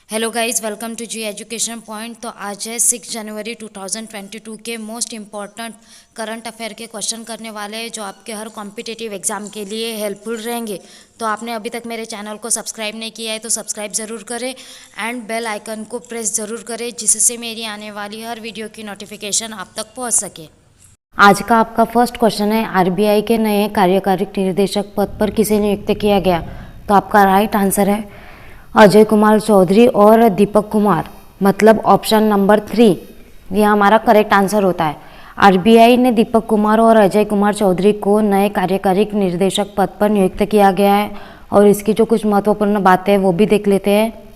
Hello guys, welcome to G education point. तो आज है 6 जनवरी 2022 के मोस्ट इम्पॉर्टेंट करंट अफेयर के क्वेश्चन करने वाले हैं जो आपके हर कॉम्पिटिटिव एग्जाम के लिए हेल्पफुल रहेंगे। तो आपने अभी तक मेरे चैनल को सब्सक्राइब नहीं किया है तो सब्सक्राइब ज़रूर करें एंड बेल आइकन को प्रेस ज़रूर करें जिससे मेरी आने वाली हर वीडियो की नोटिफिकेशन आप तक पहुँच सके। आज का आपका फर्स्ट क्वेश्चन है, आरबीआई के नए कार्यकारी निर्देशक पद पर किसे नियुक्त किया गया? तो आपका राइट आंसर है अजय कुमार चौधरी और दीपक कुमार, मतलब ऑप्शन नंबर 3 ये हमारा करेक्ट आंसर होता है। आरबीआई ने दीपक कुमार और अजय कुमार चौधरी को नए कार्यकारी निर्देशक पद पर नियुक्त किया गया है और इसकी जो कुछ महत्वपूर्ण बातें हैं वो भी देख लेते हैं।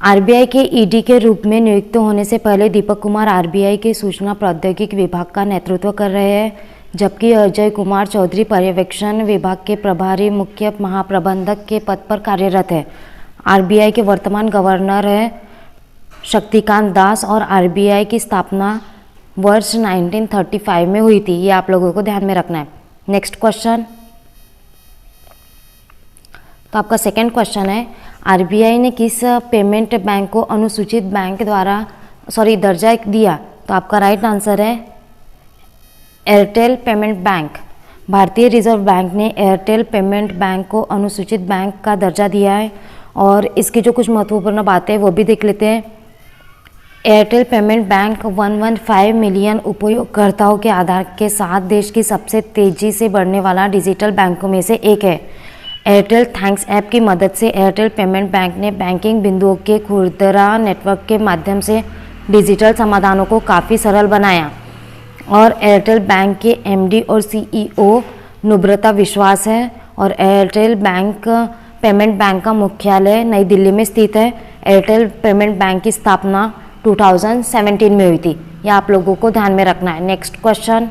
आरबीआई के ईडी के रूप में नियुक्त होने से पहले दीपक कुमार आरबीआई के सूचना प्रौद्योगिकी विभाग का नेतृत्व कर रहे हैं, जबकि अजय कुमार चौधरी पर्यवेक्षण विभाग के प्रभारी मुख्य महाप्रबंधक के पद पर कार्यरत है। आरबीआई के वर्तमान गवर्नर है शक्तिकांत दास और आरबीआई की स्थापना वर्ष 1935 में हुई थी। ये आप लोगों को ध्यान में रखना है। नेक्स्ट क्वेश्चन, तो आपका सेकंड क्वेश्चन है, आरबीआई ने किस पेमेंट बैंक को अनुसूचित बैंक द्वारा दर्जा दिया? तो आपका राइट आंसर है एयरटेल पेमेंट बैंक। भारतीय रिजर्व बैंक ने एयरटेल पेमेंट बैंक को अनुसूचित बैंक का दर्जा दिया है और इसकी जो कुछ महत्वपूर्ण बातें हैं वो भी देख लेते हैं। एयरटेल पेमेंट बैंक 115 मिलियन उपयोगकर्ताओं के आधार के साथ देश की सबसे तेजी से बढ़ने वाला डिजिटल बैंकों में से एक है। एयरटेल थैंक्स ऐप की मदद से एयरटेल पेमेंट बैंक ने बैंकिंग बिंदुओं के खुदरा नेटवर्क के माध्यम से डिजिटल समाधानों को काफ़ी सरल बनाया और एयरटेल बैंक के एमडी और सीईओ नुब्रता विश्वास है और एयरटेल बैंक पेमेंट बैंक का मुख्यालय नई दिल्ली में स्थित है। एयरटेल पेमेंट बैंक की स्थापना 2017 में हुई थी। यह आप लोगों को ध्यान में रखना है। नेक्स्ट क्वेश्चन,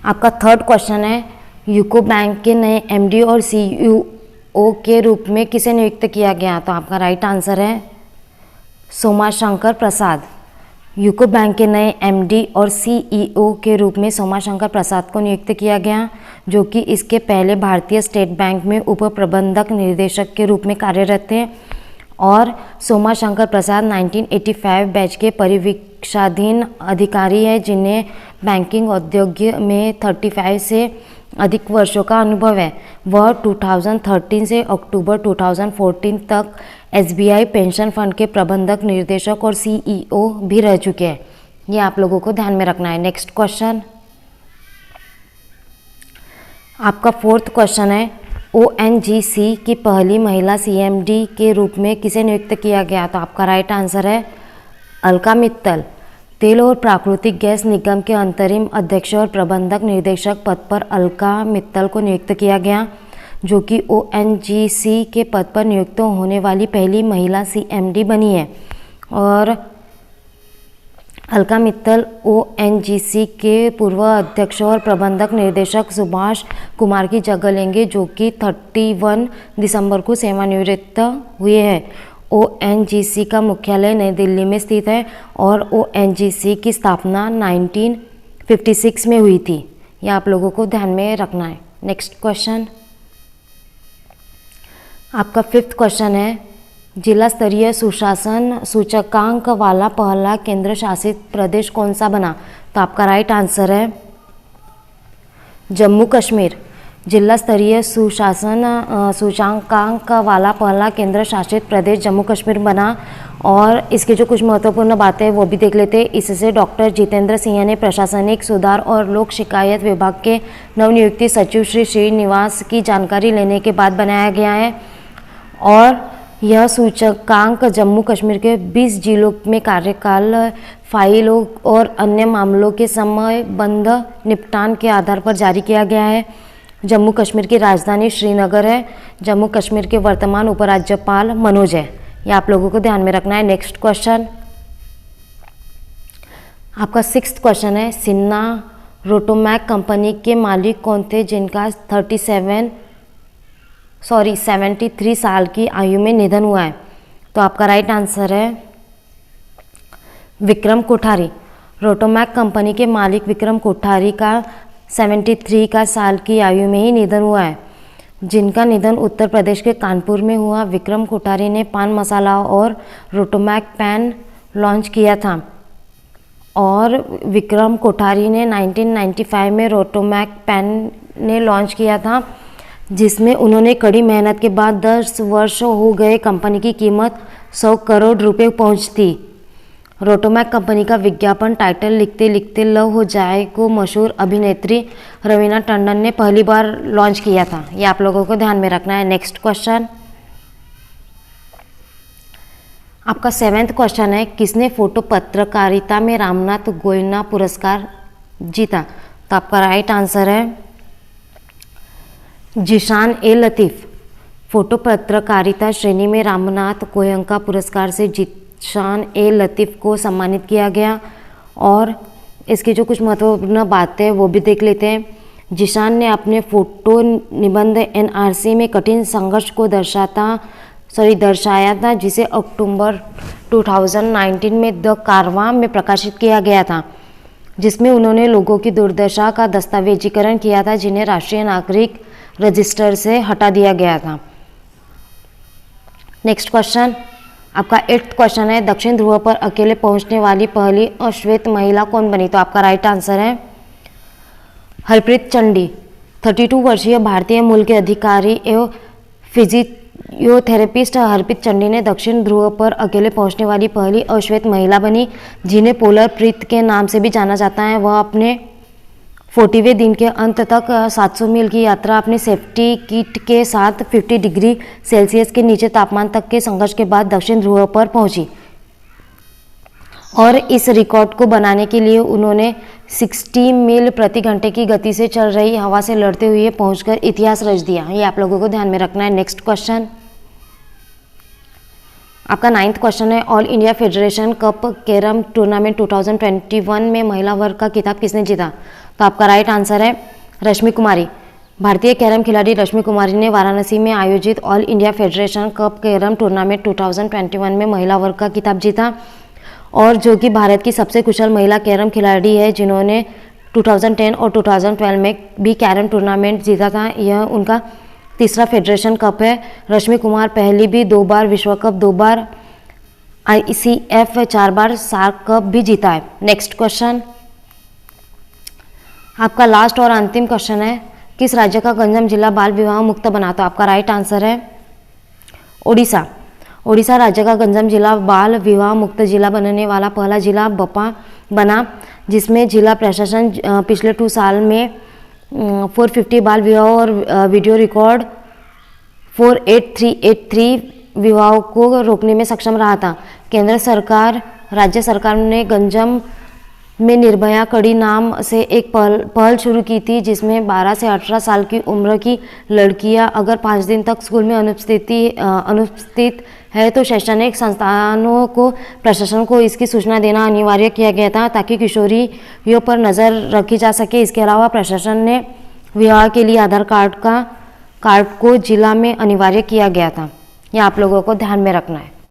आपका थर्ड क्वेश्चन है, यूको बैंक के नए एमडी और सीईओ के रूप में किसे नियुक्त किया गया? तो आपका राइट आंसर है सोमाशंकर प्रसाद। यूको बैंक के नए एमडी और सीईओ के रूप में सोमाशंकर प्रसाद को नियुक्त किया गया, जो कि इसके पहले भारतीय स्टेट बैंक में उप प्रबंधक निर्देशक के रूप में कार्यरत थे। और सोमाशंकर प्रसाद 1985 बैच के परिवीक्षाधीन अधिकारी है जिन्हें बैंकिंग उद्योग में 35 से अधिक वर्षों का अनुभव है। वह 2013 से अक्टूबर 2014 तक एसबीआई पेंशन फंड के प्रबंधक निर्देशक और सीईओ भी रह चुके हैं। ये आप लोगों को ध्यान में रखना है। नेक्स्ट क्वेश्चन, आपका फोर्थ क्वेश्चन है, ओएनजीसी की पहली महिला सीएमडी के रूप में किसे नियुक्त किया गया? तो आपका राइट आंसर है अलका मित्तल। तेल और प्राकृतिक गैस निगम के अंतरिम अध्यक्ष और प्रबंधक निर्देशक पद पर अलका मित्तल को नियुक्त किया गया, जो कि ओएनजीसी के पद पर नियुक्त होने वाली पहली महिला सीएमडी बनी है। और अलका मित्तल ओएनजीसी के पूर्व अध्यक्ष और प्रबंधक निर्देशक सुभाष कुमार की जगह लेंगे, जो कि 31 दिसंबर को सेवानिवृत्त हुए हैं। ओएनजीसी का मुख्यालय नई दिल्ली में स्थित है और ओएनजीसी की स्थापना 1956 में हुई थी। यह आप लोगों को ध्यान में रखना है। नेक्स्ट क्वेश्चन, आपका फिफ्थ क्वेश्चन है, जिला स्तरीय सुशासन सूचकांक वाला पहला केंद्र शासित प्रदेश कौन सा बना? तो आपका राइट आंसर है जम्मू कश्मीर। जिला स्तरीय सुशासन सूचकांक वाला पहला केंद्र शासित प्रदेश जम्मू कश्मीर बना और इसके जो कुछ महत्वपूर्ण बातें हैं वो भी देख लेते हैं। इससे डॉक्टर जितेंद्र सिंह ने प्रशासनिक सुधार और लोक शिकायत विभाग के नवनियुक्त सचिव श्री श्रीनिवास की जानकारी लेने के बाद बनाया गया है और यह सूचकांक जम्मू कश्मीर के 20 जिलों में कार्यकाल, फाइलों और अन्य मामलों के समयबद्ध निपटान के आधार पर जारी किया गया है। जम्मू कश्मीर की राजधानी श्रीनगर है। जम्मू कश्मीर के वर्तमान उपराज्यपाल मनोज है। यह आप लोगों को ध्यान में रखना है। नेक्स्ट क्वेश्चन, आपका सिक्स्थ क्वेश्चन है, सिन्हा रोटोमैक कंपनी के मालिक कौन थे जिनका 73 साल की आयु में निधन हुआ है? तो आपका राइट आंसर है विक्रम कोठारी। रोटोमैक कंपनी के मालिक विक्रम कोठारी का 73 का साल की आयु में ही निधन हुआ है। जिनका निधन उत्तर प्रदेश के कानपुर में हुआ। विक्रम कोठारी ने पान मसाला और रोटोमैक पेन लॉन्च किया था और विक्रम कोठारी ने 1995 में रोटोमैक पेन ने लॉन्च किया था, जिसमें उन्होंने कड़ी मेहनत के बाद 10 वर्ष हो गए। कंपनी की कीमत 100 करोड़ रुपए पहुंचती। रोटोमैक कंपनी का विज्ञापन टाइटल लिखते लिखते लव हो जाए को मशहूर अभिनेत्री रवीना टंडन ने पहली बार लॉन्च किया था। ये आप लोगों को ध्यान में रखना है। नेक्स्ट क्वेश्चन, आपका 7वां क्वेश्चन है, किसने फोटो पत्रकारिता में रामनाथ गोयना पुरस्कार जीता? तो आपका राइट आंसर है जिशान ए लतीफ़। फोटो पत्रकारिता श्रेणी में रामनाथ गोयनका पुरस्कार से जिशान ए लतीफ़ को सम्मानित किया गया। और इसकी जो कुछ महत्वपूर्ण बातें हैं वो भी देख लेते हैं। जिशान ने अपने फोटो निबंध एनआरसी में कठिन संघर्ष को दर्शाया था, जिसे अक्टूबर 2019 में द कारवां में प्रकाशित किया गया था, जिसमें उन्होंने लोगों की दुर्दशा का दस्तावेजीकरण किया था, जिन्हें राष्ट्रीय नागरिक रजिस्टर से हटा दिया गया था। नेक्स्ट क्वेश्चन, आपका 8वां क्वेश्चन है, दक्षिण ध्रुव पर अकेले पहुंचने वाली पहली अश्वेत महिला कौन बनी? तो आपका राइट आंसर है हरप्रीत चंडी। 32 वर्षीय भारतीय मूल के अधिकारी एवं फिजियोथेरेपिस्ट हरप्रीत चंडी ने दक्षिण ध्रुव पर अकेले पहुंचने वाली पहली अश्वेत महिला बनी, जिन्हें पोलर प्रीत के नाम से भी जाना जाता है। वह अपने 40वें दिन के अंत तक 700 मील की यात्रा अपने सेफ्टी किट के साथ 50 डिग्री सेल्सियस के नीचे तापमान तक के संघर्ष के बाद दक्षिण ध्रुव पर पहुंची और इस रिकॉर्ड को बनाने के लिए उन्होंने 60 मील प्रति घंटे की गति से चल रही हवा से लड़ते हुए पहुंचकर इतिहास रच दिया। ये आप लोगों को ध्यान में रखना है। नेक्स्ट क्वेश्चन, आपका 9वां क्वेश्चन है, all India federation cup carrom tournament 2021 में महिला वर्ग का खिताब किसने जीता? तो आपका राइट आंसर है रश्मि कुमारी। भारतीय कैरम खिलाड़ी रश्मि कुमारी ने वाराणसी में आयोजित all India federation cup carrom tournament 2021 में महिला वर्ग का खिताब जीता और जो कि भारत की सबसे कुशल महिला कैरम खिलाड़ी है, जिन्होंने 2010 और 2012 में भी कैरम टूर्नामेंट जीता था। यह उनका तीसरा फेडरेशन कप है। रश्मि कुमार पहले भी 2 बार विश्व कप, 2 बार ICF, 4 बार सार्क कप भी जीता है। नेक्स्ट क्वेश्चन, आपका लास्ट और अंतिम क्वेश्चन है, किस राज्य का गंजम जिला बाल विवाह मुक्त बना? तो आपका राइट आंसर है ओडिशा। ओडिशा राज्य का गंजम जिला बाल विवाह मुक्त जिला बनने वाला पहला जिला बना, जिसमें जिला प्रशासन पिछले 2 साल में 450 बाल विवाह और वीडियो रिकॉर्ड 48383 विवाहों को रोकने में सक्षम रहा था। केंद्र सरकार, राज्य सरकार ने गंजम में निर्भया कड़ी नाम से एक पहल शुरू की थी, जिसमें 12 से 18 साल की उम्र की लड़कियां अगर 5 दिन तक स्कूल में अनुपस्थित है तो शैक्षणिक संस्थानों को प्रशासन को इसकी सूचना देना अनिवार्य किया गया था, ताकि किशोरियों पर नज़र रखी जा सके। इसके अलावा प्रशासन ने विवाह के लिए आधार कार्ड को जिला में अनिवार्य किया गया था। यह आप लोगों को ध्यान में रखना है।